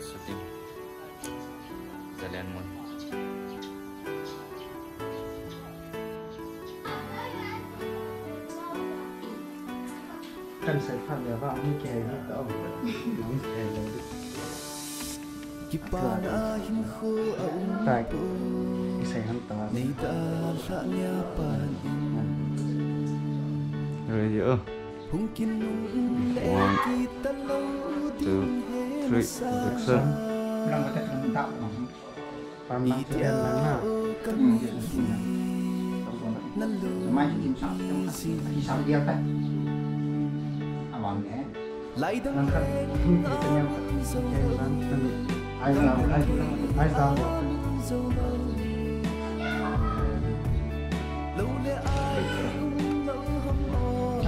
shooting Zalian Moon. Kan sai phan ya ba mi ke ni ta om nong ke lo đi Kipana him khu a tai sai han ta nei ta sa nya pan Rồi giữa hung kin nung le ki ta lo 2, 3 Dixon. nang ta kan ta nong pam nang te na na mai kim sa ki sa dia ta awang ne lai dang nang kan kita yang ke nan ai sao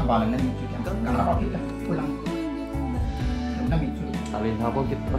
bà là nên chuyện càng là bảo hiểm pulang nó bị Alin apa kita?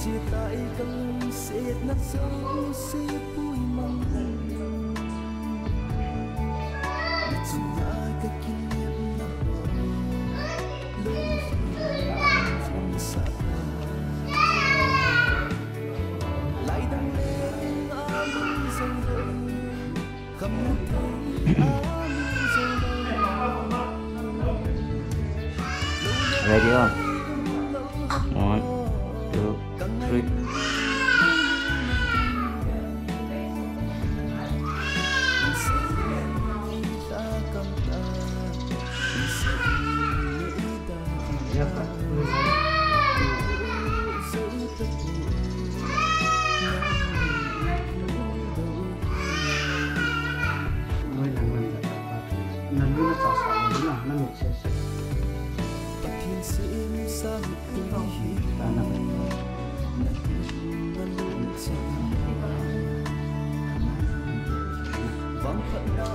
chia tay cần sẽ nát dấu sẽ vui mong chỉ là cái kỷ niệm nào luôn không xa lại đang lên ấm dần dần không thấy ấm dần Ready on? 1, 2, 3.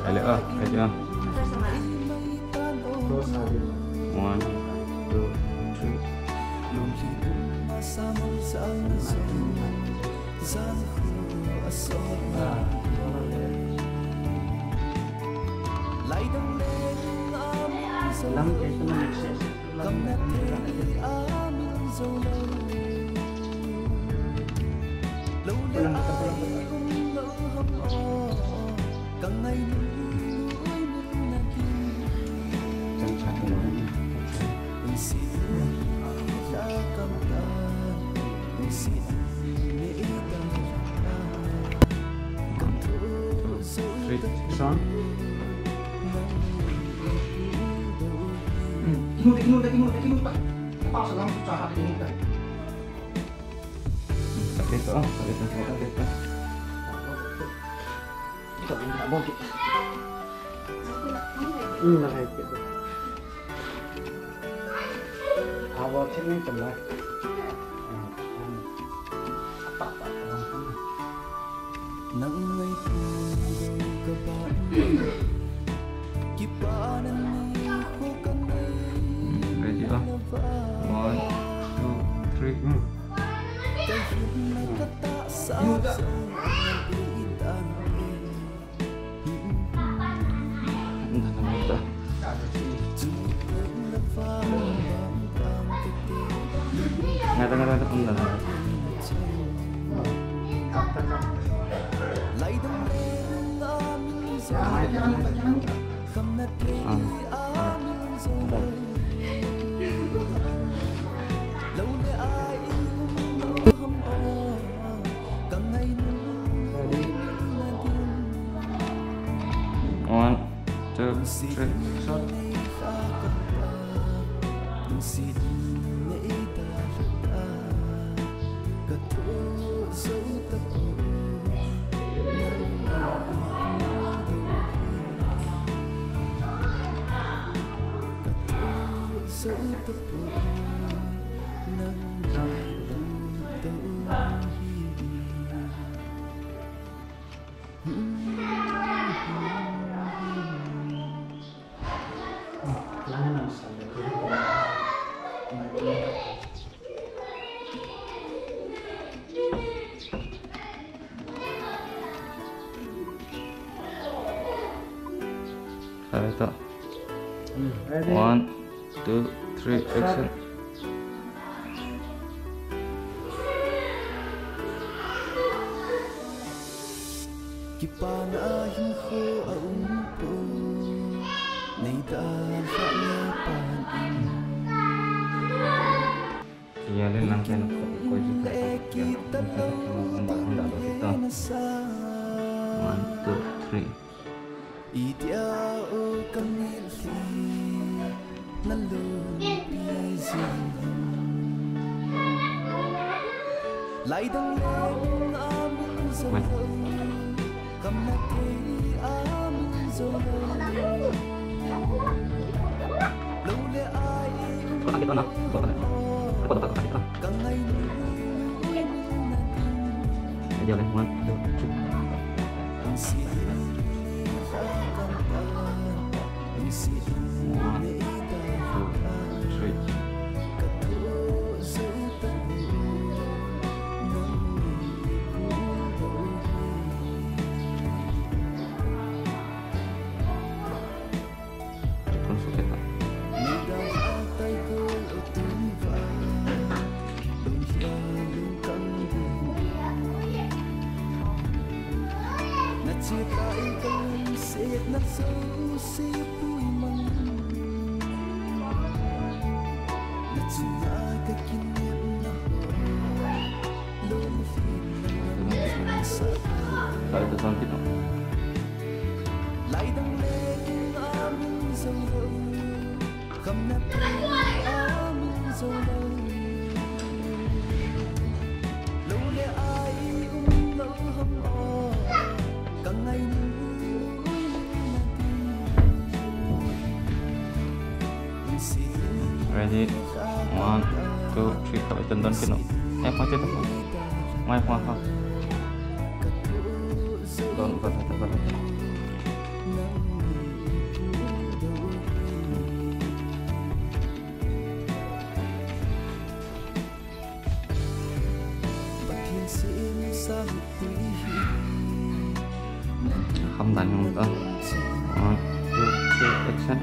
Ready on? Ready on? 1, 2, 3. Son Kinut Pak. Pas lang sa akin nito. Dito, dito. Ito ang abot. Nakakit. Abot ini celah. Nang ngay ka ba kipanan ni ko kanay Ready on? 1, 2, 3. kahit nakataas Ngata-ngata pun dah. One, two, three, shot. Ito. 1, 2, 3, action. Kipanahin ko ang po Nay dahalapan Iyalin lang kayo ng ko juga. Kita lang nasa 1, 2, 3. Idiao kamilhi Nalubizin Laidang lang amin zalaw Kamnati amin zalaw Lule ay Bakit ito na? Bakit ito? Kangay nilin Iyalin 1, 2, 3. Ang sihin ni kakampan Ang sihin ni idahan 3. Kalau itu cantik no? Ready? 1, 2, 3. Kalau tonton kino. Macam tu. Mai faham. Don't put it over. Hamdan yang mudah. 1, 2, 3, action.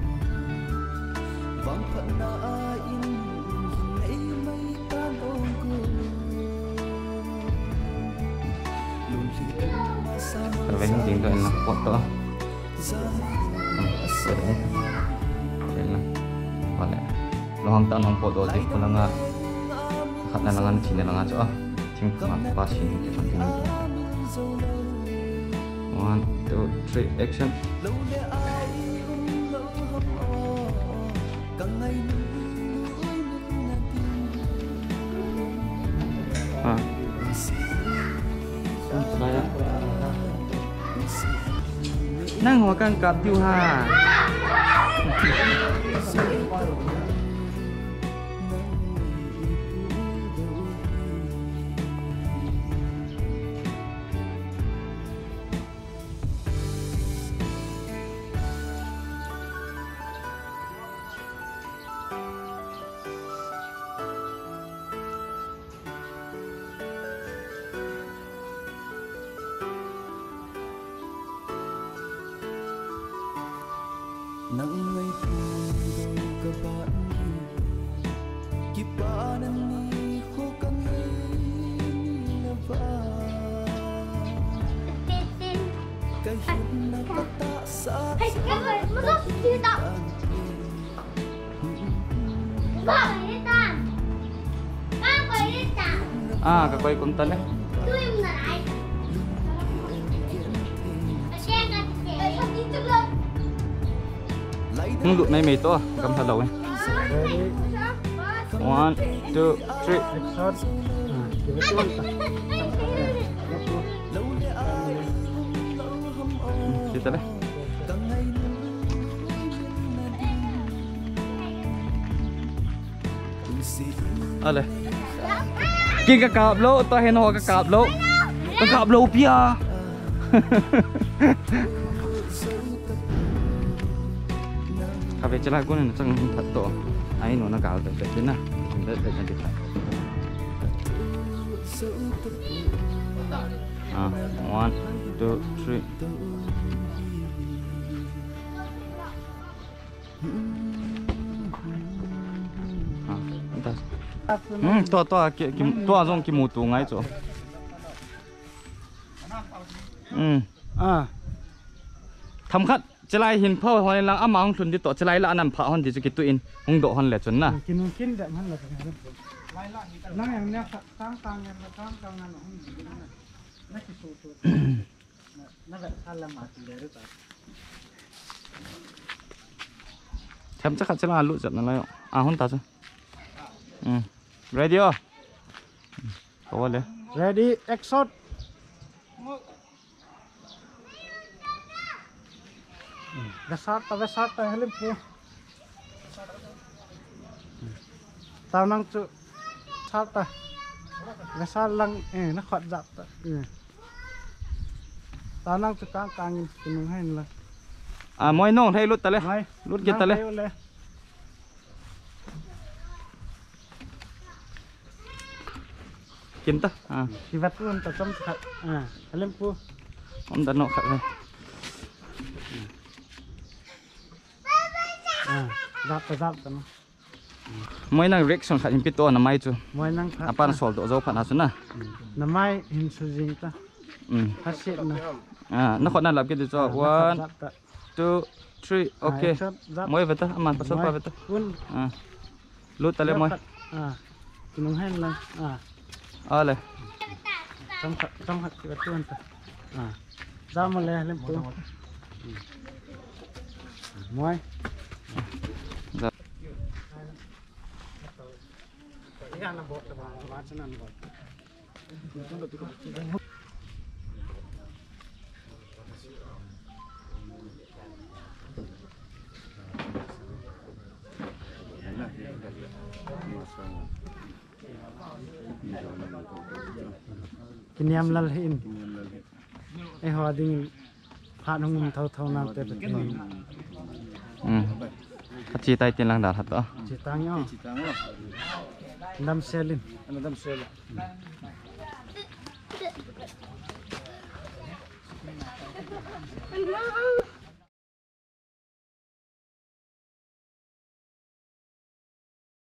Kalau ini tinggal nak foto. Boleh. Lohang tak nampak foto je. Kalau nggak, kat dalam sini lang aja. Tinggal pas ini. 1, 2, 3, action. Nang makan kap tu ha. Nang may puno ka ba Kipanan ni ko kanina ba Kahit nakata sa Kakoy kuntan eh. Nunggu na may ito kam sa daw eh. 1, 2, 3. Dito na. Ale. Kika kablo to heno ka kablo. Ka kablo pia. Kabe chala ko na sang tatto. Ay no nagaw ta na. Hindi na dito. Ah, 1, 2, 3. Ah, entas. To azong ki mutu ngai cho. Tham khat chelai hin phau hoi lang amang thun di to chelai la anam pha hon di chu ki tu in hong do hon le chun na. Kin da man la lang yang nya tang yang tang nan na ki su na ba sala ma ti le ta Tham chắc chelai lu chat na la yo. Hon ta chu. Ready yo. Ko le. ready action Besar ta halim po tao nang chu sát ta besar lang nó khọt dập ta tao nang chu kang kinung hay là Moi nong thai lut ta le. Mai Lut git ta le. Kim ta. Thì vật luôn ta trong thật halim po Om dan no khat le. dập ta nó Moi nang reaction khat in pito na mai chu. moi nang Apan sol do zo phan asu na. na mai hin su jing ta hasit na Nó khot na lap ki cho 1, 2, 3. Okay. Moi veta aman pasal pa veta. un Lut ta le moi. kinung hay lang Ale. trong hạt cái tuần ta ra mà lẹ lên phố moi cái là bột là cho nên bột Kiniam lalhin hoa ding hạ nông thâu nam tê bật Chi tay tin lang da hat to. chỉ tăng nhau đâm xe lên